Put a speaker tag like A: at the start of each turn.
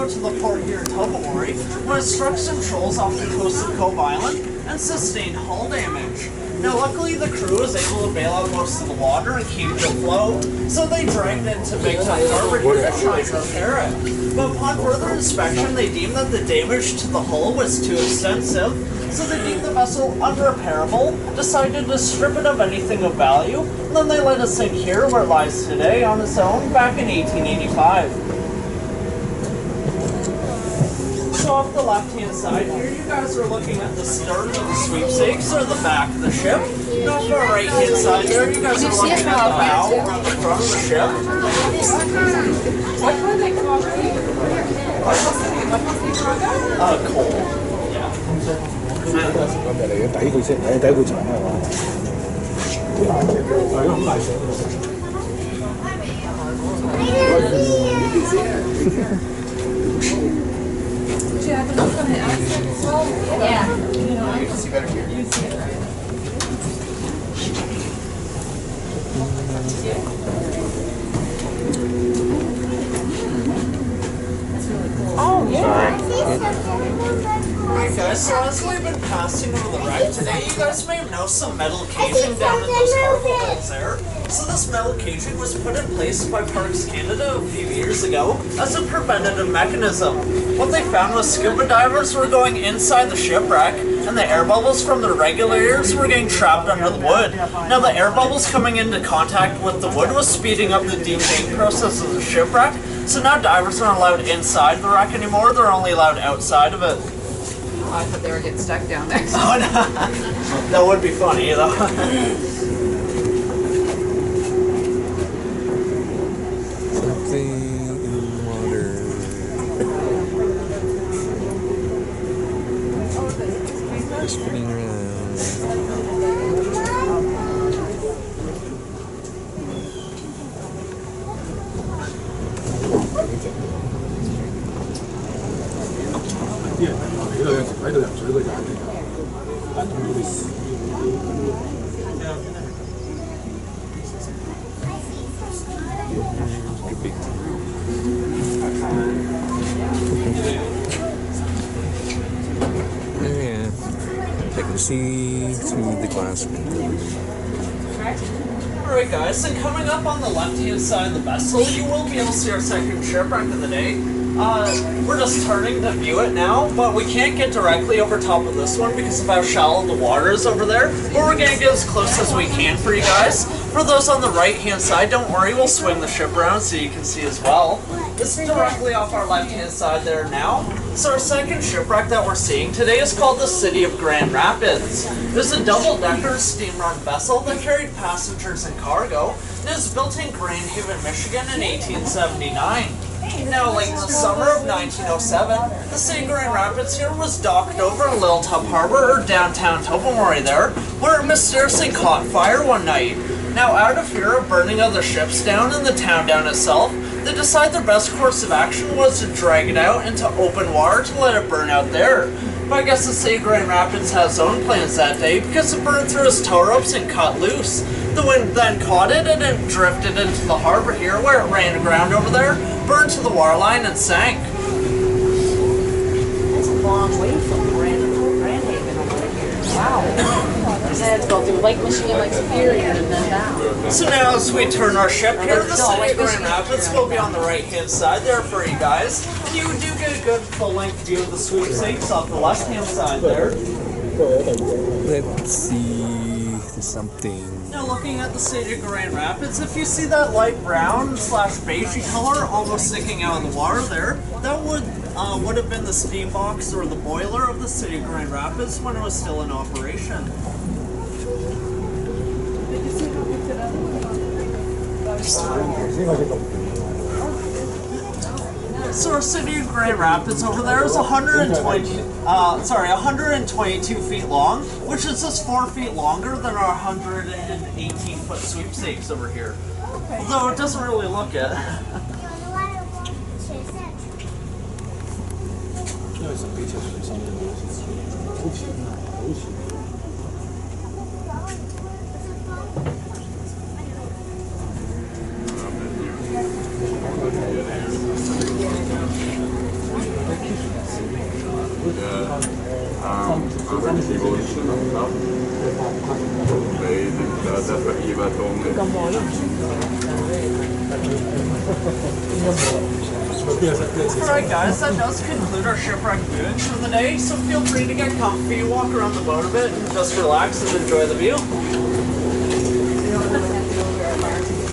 A: out to the port here in Tobermory when it struck some trolls off the coast of Cove Island and sustained hull damage. Now luckily the crew was able to bail out most of the water and keep it afloat, so they dragged it into Big Town Harbor here to try and repair it. But upon further inspection they deemed that the damage to the hull was too extensive, so they deemed the vessel unrepairable, decided to strip it of anything of value, and then they let it sink here where it lies today on its own back in 1885. So off the left-hand side here, you guys are looking at the stern of the sweepstakes or the back of the ship. And off the right-hand side there, you guys are looking at the bow or the front of the ship.
B: What was it called?
A: Coal.
B: Yeah.
C: You can see better here.
B: Oh, yeah.
A: Alright guys, so as we've been passing over the wreck today, you guys may have noticed some metal caging down in those cargo holes there. So this metal caging was put in place by Parks Canada a few years ago as a preventative mechanism. What they found was scuba divers were going inside the shipwreck and the air bubbles from the regulators were getting trapped under the wood. Now the air bubbles coming into contact with the wood was speeding up the decamping process of the shipwreck, so now divers aren't allowed inside the wreck anymore, they're only allowed outside of it.
B: Oh, I thought they were getting stuck down there.
A: Oh no, that would be funny though.
D: Something in the water. Just spinning around. Yeah, I can see through the glass window.
A: Alright guys, and coming up on the left-hand side of the vessel, you will be able to see our second shipwreck of the day. We're just turning to view it now, but we can't get directly over top of this one because of how shallow the water is over there. But we're going to get as close as we can for you guys. For those on the right-hand side, don't worry, we'll swing the ship around so you can see as well. It's directly off our left-hand side there now. So our second shipwreck that we're seeing today is called the City of Grand Rapids. It's a double-decker steam-run vessel that carried passengers and cargo, and it was built in Grand Haven, Michigan in 1879. Now, late in the summer of 1907, the City of Grand Rapids here was docked over in Little Tub Harbor, or downtown Tobermory there, where it mysteriously caught fire one night. Now, out of fear of burning other ships down and the town down itself, they decided their best course of action was to drag it out into open water to let it burn out there. But I guess the City of Grand Rapids has its own plans that day because it burned through its tow ropes and cut loose. The wind then caught it and it drifted into the harbor here where it ran aground over there, burned to the waterline and sank.
B: That's a long way from Grand Haven over here. Wow. They had to go through Lake Michigan, Lake Superior, and then down.
A: So now as we turn our ship here, the City of Grand Rapids will be on the right-hand side there for you guys. And you do get a good full-length view of the sweepstakes off the left-hand side there.
D: Let's see something.
A: Now looking at the City of Grand Rapids, if you see that light brown slash beigey color almost sticking out of the water there, that would have been the steam box or the boiler of the City of Grand Rapids when it was still in operation. So our City of Grand Rapids over there is 122 feet long, which is just 4 feet longer than our 118-foot sweepstakes over here. Although it doesn't really look it. Alright guys, that does conclude our shipwreck viewings for the day, so feel free to get comfy, walk around the boat a bit, and just relax and enjoy the view.